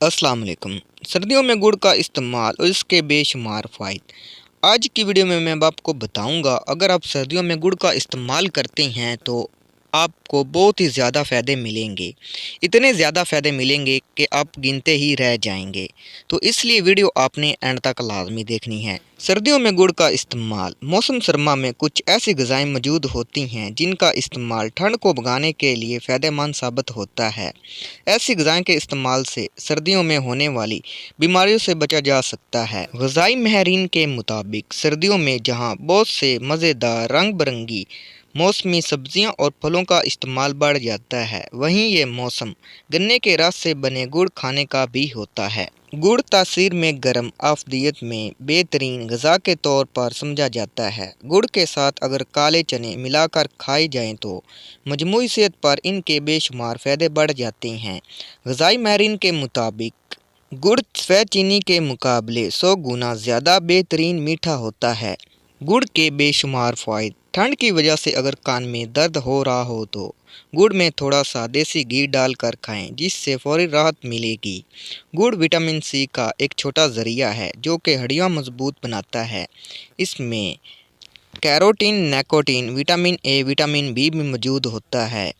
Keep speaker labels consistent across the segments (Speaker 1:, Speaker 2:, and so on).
Speaker 1: अस्सलाम वालेकुम। सर्दियों में गुड़ का इस्तेमाल और इसके बेशुमार फ़ायदे। आज की वीडियो में मैं आपको बताऊंगा, अगर आप सर्दियों में गुड़ का इस्तेमाल करते हैं तो आपको बहुत ही ज़्यादा फ़ायदे मिलेंगे। इतने ज़्यादा फ़ायदे मिलेंगे कि आप गिनते ही रह जाएंगे। तो इसलिए वीडियो आपने एंड तक लाजमी देखनी है। सर्दियों में गुड़ का इस्तेमाल। मौसम सरमा में कुछ ऐसी ग़िज़ाएँ मौजूद होती हैं जिनका इस्तेमाल ठंड को भगाने के लिए फ़ायदेमंद साबित होता है। ऐसी ग़िज़ाएँ के इस्तेमाल से सर्दियों में होने वाली बीमारियों से बचा जा सकता है। ग़िज़ाई माहिरीन के मुताबिक सर्दियों में जहाँ बहुत से मज़ेदार रंग बिरंगी मौसमी सब्जियां और फलों का इस्तेमाल बढ़ जाता है, वहीं ये मौसम गन्ने के रस से बने गुड़ खाने का भी होता है। गुड़ तासीर में गर्म अफ़दियत में बेहतरीन ग़िज़ा के तौर पर समझा जाता है। गुड़ के साथ अगर काले चने मिलाकर खाए जाएं तो मजमूई सेहत पर इनके बेशुमार फ़ायदे बढ़ जाते हैं। ग़िज़ाई माहिरीन के मुताबिक गुड़ सफ़ेद चीनी के मुकाबले 100 गुना ज़्यादा बेहतरीन मीठा होता है। गुड़ के बेशुमार फ़ायदे। ठंड की वजह से अगर कान में दर्द हो रहा हो तो गुड़ में थोड़ा सा देसी घी डालकर खाएं, जिससे फौरी राहत मिलेगी। गुड़ विटामिन सी का एक छोटा ज़रिया है जो कि हड्डियां मजबूत बनाता है। इसमें carotene, nicotine, vitamin A, vitamin B भी मौजूद होता है।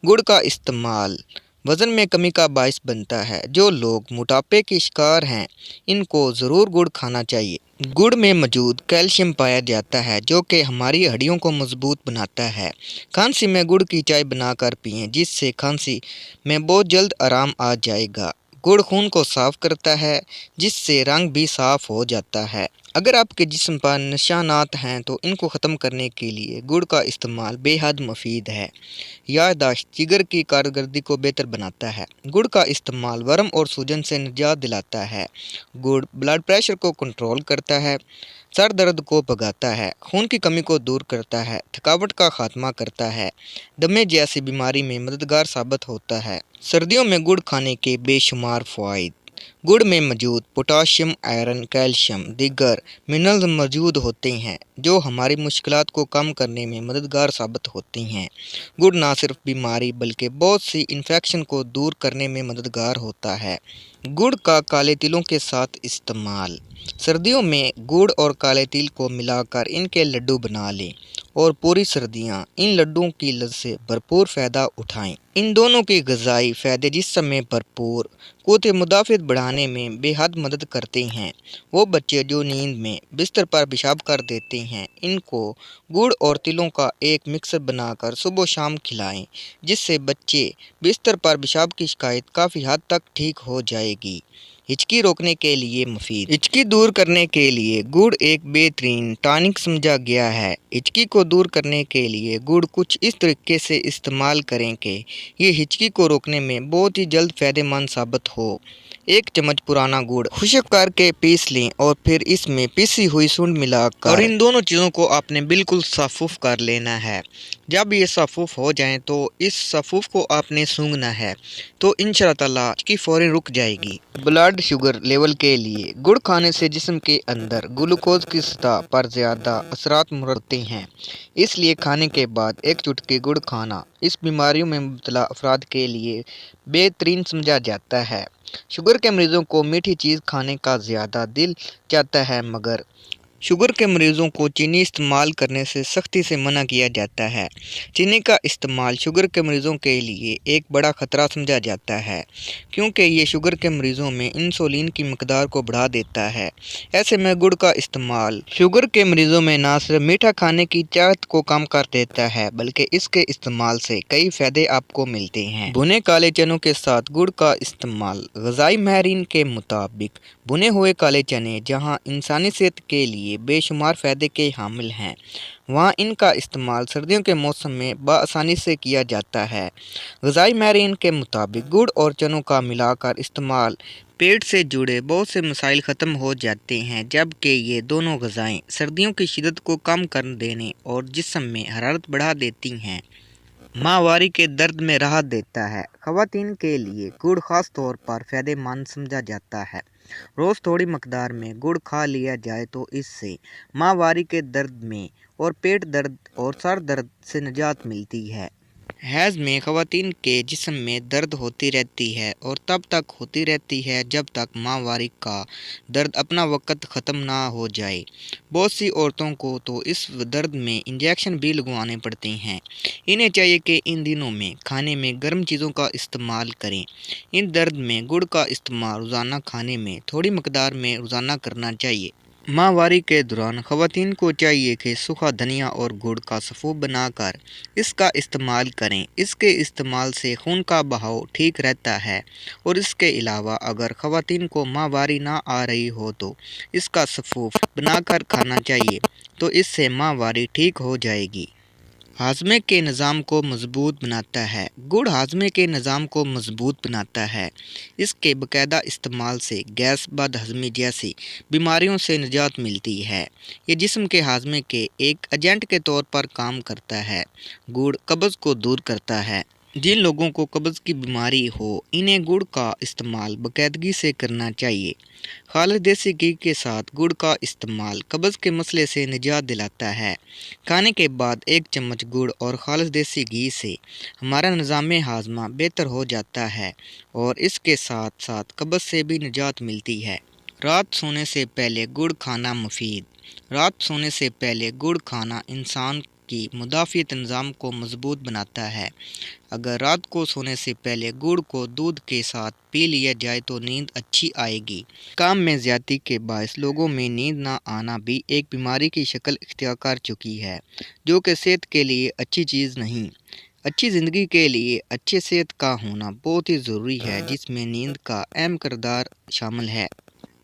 Speaker 1: गुड़ का इस्तेमाल वज़न में कमी का बायस बनता है। जो लोग मोटापे के शिकार हैं, इनको ज़रूर गुड़ खाना चाहिए। गुड़ में मौजूद कैल्शियम पाया जाता है जो कि हमारी हड्डियों को मजबूत बनाता है। खांसी में गुड़ की चाय बनाकर पिएं, जिससे खांसी में बहुत जल्द आराम आ जाएगा। गुड़ खून को साफ़ करता है, जिससे रंग भी साफ़ हो जाता है। अगर आपके जिस्म पर निशानात हैं तो इनको ख़त्म करने के लिए गुड़ का इस्तेमाल बेहद मुफीद है। याददाश्त, जिगर की कारकर्दगी को बेहतर बनाता है। गुड़ का इस्तेमाल वर्म और सूजन से निजात दिलाता है। गुड़ ब्लड प्रेशर को कंट्रोल करता है, सर दर्द को भगाता है, खून की कमी को दूर करता है, थकावट का खात्मा करता है, दमे जैसी बीमारी में मददगार साबित होता है। सर्दियों में गुड़ खाने के बेशुमार फ़वाइद। गुड़ में मौजूद पोटाशियम, आयरन, कैल्शियम, दीगर मिनरल्स मौजूद होते हैं जो हमारी मुश्किलात को कम करने में मददगार साबित होती हैं। गुड़ न सिर्फ बीमारी बल्कि बहुत सी इन्फेक्शन को दूर करने में मददगार होता है। गुड़ का काले तिलों के साथ इस्तेमाल। सर्दियों में गुड़ और काले तिल को मिलाकर इनके लड्डू बना लें और पूरी सर्दियां इन लड्डुओं की लज़्ज़त से भरपूर फ़ायदा उठाएं। इन दोनों के ग़िज़ाई फ़ायदे जिस्म में भरपूर क़ुव्वत मुदाफ़अत बढ़ाने में बेहद मदद करते हैं। वो बच्चे जो नींद में बिस्तर पर पेशाब कर देते हैं, इनको गुड़ और तिलों का एक मिक्सर बनाकर सुबह शाम खिलाएं, जिससे बच्चे बिस्तर पर पेशाब की शिकायत काफ़ी हद तक ठीक हो जाएगी। हिचकी रोकने के लिए मुफीद। हिचकी दूर करने के लिए गुड़ एक बेहतरीन टॉनिक समझा गया है। हिचकी को दूर करने के लिए गुड़ कुछ इस तरीके से इस्तेमाल करें कि ये हिचकी को रोकने में बहुत ही जल्द फ़ायदेमंद साबित हो। 1 चम्मच पुराना गुड़ खुश्क करके पीस लें और फिर इसमें पिसी हुई सूंड मिलाकर और इन दोनों चीज़ों को आपने बिल्कुल सफ़ूफ़ कर लेना है। जब ये सफ़ूफ़ हो जाएं तो इस सफ़ूफ़ को आपने सूंघना है, तो इंशाअल्लाह ताला इसकी फ़ौरन रुक जाएगी। ब्लड शुगर लेवल के लिए गुड़ खाने से जिस्म के अंदर ग्लूकोज की सतह पर ज़्यादा असरात मुरतब होते हैं, इसलिए खाने के बाद 1 चुटकी गुड़ खाना इस बीमारियों में मुब्तला अफराद के लिए बेहतरीन समझा जाता है। शुगर के मरीज़ों को मीठी चीज़ खाने का ज़्यादा दिल चाहता है, मगर शुगर के मरीज़ों को चीनी इस्तेमाल करने से सख्ती से मना किया जाता है। चीनी का इस्तेमाल शुगर के मरीज़ों के लिए एक बड़ा ख़तरा समझा जाता है, क्योंकि ये शुगर के मरीज़ों में इंसुलिन की मकदार को बढ़ा देता है। ऐसे में गुड़ का इस्तेमाल शुगर के मरीज़ों में न सिर्फ मीठा खाने की चाहत को कम कर देता है, बल्कि इसके इस्तेमाल से कई फ़ायदे आपको मिलते हैं। भुने काले चनों के साथ गुड़ का इस्तेमाल। ग़िज़ाई माहिरीन के मुताबिक भुने हुए काले चने जहाँ इंसानी सेहत के लिए बेशुमार फ़ायदे के हामिल हैं, वहाँ इनका इस्तेमाल सर्दियों के मौसम में बआसानी से किया जाता है। ग़िज़ाई माहिरीन के मुताबिक गुड़ और चनों का मिलाकर इस्तेमाल पेट से जुड़े बहुत से मसाइल ख़त्म हो जाते हैं, जबकि ये दोनों ग़िज़ाएँ सर्दियों की शिद्दत को कम कर देने और जिस्म में हरारत बढ़ा देती हैं। माहवारी के दर्द में राहत देता है। ख़वातीन के लिए गुड़ ख़ास तौर पर फ़ायदेमंद समझा जाता है। रोज़ थोड़ी मकदार में गुड़ खा लिया जाए तो इससे माहवारी के दर्द में और पेट दर्द और सर दर्द से निजात मिलती है। हैज़ में ख़वातीन के जिस्म में दर्द होती रहती है और तब तक होती रहती है जब तक माहवारी का दर्द अपना वक़्त ख़त्म ना हो जाए। बहुत सी औरतों को तो इस दर्द में इंजेक्शन भी लगवाने पड़ते हैं। इन्हें चाहिए कि इन दिनों में खाने में गर्म चीज़ों का इस्तेमाल करें। इन दर्द में गुड़ का इस्तेमाल रोज़ाना खाने में थोड़ी मकदार में रोज़ाना करना चाहिए। माहवारी के दौरान ख़वातीन को चाहिए कि सूखा धनिया और गुड़ का सफ़ूफ बनाकर इसका इस्तेमाल करें। इसके इस्तेमाल से खून का बहाव ठीक रहता है और इसके अलावा अगर ख़वातीन को माहवारी ना आ रही हो तो इसका सफ़ूफ बनाकर खाना चाहिए, तो इससे माहवारी ठीक हो जाएगी। हाजमे के निज़ाम को मजबूत बनाता है। गुड़ हाजमे के निज़ाम को मजबूत बनाता है। इसके बाकायदा इस्तेमाल से गैस, बदहज़मी जैसी बीमारियों से निजात मिलती है। ये जिस्म के हाजमे के एक एजेंट के तौर पर काम करता है। गुड़ कब्ज़ को दूर करता है। जिन लोगों को कब्ज़ की बीमारी हो, इन्हें गुड़ का इस्तेमाल बाकायदगी से करना चाहिए। खालिस देसी घी के साथ गुड़ का इस्तेमाल कब्ज़ के मसले से निजात दिलाता है। खाने के बाद 1 चम्मच गुड़ और खालिस देसी घी से हमारा निज़ाम हाज़मा बेहतर हो जाता है और इसके साथ साथ कब्ज़ से भी निजात मिलती है। रात सोने से पहले गुड़ खाना मुफीद। रात सोने से पहले गुड़ खाना इंसान की मुदाफ़ियत निज़ाम को मजबूत बनाता है। अगर रात को सोने से पहले गुड़ को दूध के साथ पी लिया जाए तो नींद अच्छी आएगी। काम में ज़्यादती के बायस लोगों में नींद ना आना भी एक बीमारी की शक्ल इख्तियार कर चुकी है, जो कि सेहत के लिए अच्छी चीज़ नहीं। अच्छी ज़िंदगी के लिए अच्छे सेहत का होना बहुत ही ज़रूरी है, जिसमें नींद का अहम किरदार शामिल है।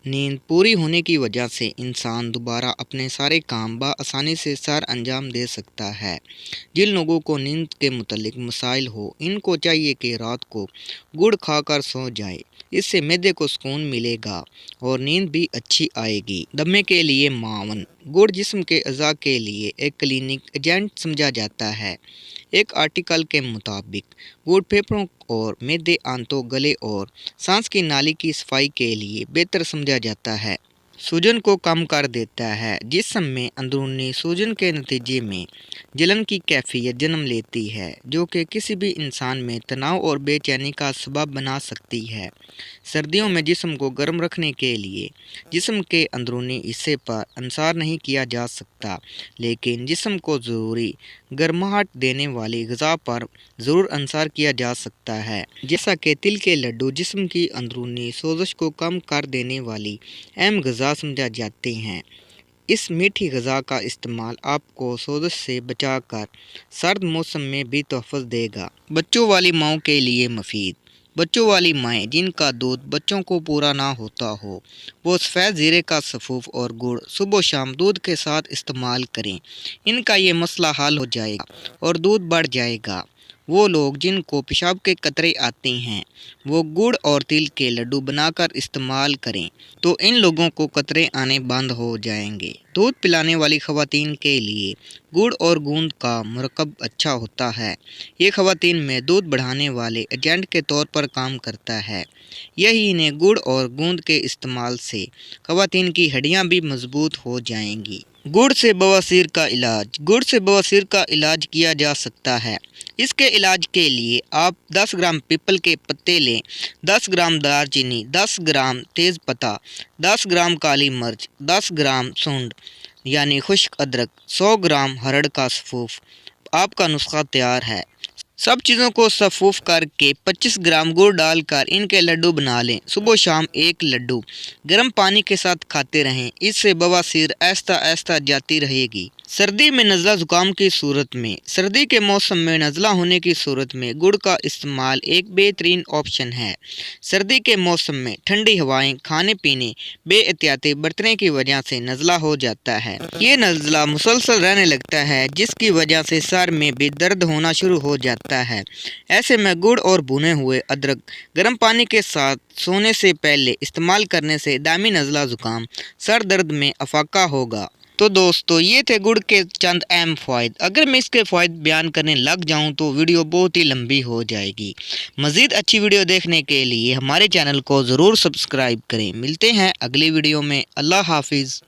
Speaker 1: नींद पूरी होने की वजह से इंसान दोबारा अपने सारे काम बआसानी से सर अंजाम दे सकता है। जिन लोगों को नींद के मुतल्लिक मसाइल हो, इनको चाहिए कि रात को गुड़ खाकर सो जाए। इससे मैदे को सुकून मिलेगा और नींद भी अच्छी आएगी। दमे के लिए मावन। गुड़ जिस्म के अज़ा के लिए एक क्लीनिक एजेंट समझा जाता है। एक आर्टिकल के मुताबिक गुड़ फेफड़ों और मैदे, आंतों, गले और सांस की नाली की सफाई के लिए बेहतर समझा जाता है। सूजन को कम कर देता है। जिस्म में अंदरूनी सूजन के नतीजे में जलन की कैफियत जन्म लेती है, जो कि किसी भी इंसान में तनाव और बेचैनी का सबब बना सकती है। सर्दियों में जिस्म को गर्म रखने के लिए जिस्म के अंदरूनी हिस्से पर इंसार नहीं किया जा सकता, लेकिन जिस्म को ज़रूरी गर्माहट देने वाली ग़िज़ा पर ज़रूर इंसार किया जा सकता है, जैसा कि तिल के लड्डू जिस्म की अंदरूनी सोजिश को कम कर देने वाली अहम ग़िज़ा समझा जाते हैं। इस मीठी ग़िज़ा का इस्तेमाल आपको सोजिश से बचाकर सर्द मौसम में भी तोहफ़्फ़ देगा। बच्चों वाली माँओं के लिए मुफीद। बच्चों वाली माएँ जिनका दूध बच्चों को पूरा ना होता हो, वो सफ़ेद ज़ीरे का सफ़ूफ और गुड़ सुबह शाम दूध के साथ इस्तेमाल करें। इनका ये मसला हल हो जाएगा और दूध बढ़ जाएगा। वो लोग जिनको पेशाब के कतरे आते हैं, वो गुड़ और तिल के लड्डू बनाकर इस्तेमाल करें, तो इन लोगों को कतरे आने बंद हो जाएंगे। दूध पिलाने वाली ख़वातीन के लिए गुड़ और गूंद का मरकब अच्छा होता है। ये ख़वातीन में दूध बढ़ाने वाले एजेंट के तौर पर काम करता है। यही इन्हें गुड़ और गूंद के इस्तेमाल से ख़वातीन की हड्डियाँ भी मजबूत हो जाएंगी। गुड़ से बवासीर का इलाज। गुड़ से बवासीर का इलाज किया जा सकता है। इसके इलाज के लिए आप 10 ग्राम पीपल के पत्ते लें, 10 ग्राम दालचीनी, 10 ग्राम तेज़ पत्ता, 10 ग्राम काली मिर्च, 10 ग्राम सूंड यानी खुश्क अदरक, 100 ग्राम हरड़ का सफ़ूफ। आपका नुस्खा तैयार है। सब चीज़ों को सफ़ूफ करके 25 ग्राम गुड़ डालकर इनके लड्डू बना लें। सुबह शाम 1 लड्डू गर्म पानी के साथ खाते रहें। इससे बवासीर आहिस्ता आहिस्ता जाती रहेगी। सर्दी में नज़ला ज़ुकाम की सूरत में। सर्दी के मौसम में नज़ला होने की सूरत में गुड़ का इस्तेमाल एक बेहतरीन ऑप्शन है। सर्दी के मौसम में ठंडी हवाएं, खाने पीने बेएहतियाती बरतने की वजह से नज़ला हो जाता है। ये नज़ला मुसलसल रहने लगता है, जिसकी वजह से सर में भी दर्द होना शुरू हो जाता है। ऐसे में गुड़ और भुने हुए अदरक गर्म पानी के साथ सोने से पहले इस्तेमाल करने से दामी नज़ला ज़ुकाम, सर दर्द में अफाका होगा। तो दोस्तों, ये थे गुड़ के चंद अहम फ़ायदे। अगर मैं इसके फ़ायदे बयान करने लग जाऊं तो वीडियो बहुत ही लंबी हो जाएगी। मज़ीद अच्छी वीडियो देखने के लिए हमारे चैनल को ज़रूर सब्सक्राइब करें। मिलते हैं अगली वीडियो में। अल्लाह हाफिज़।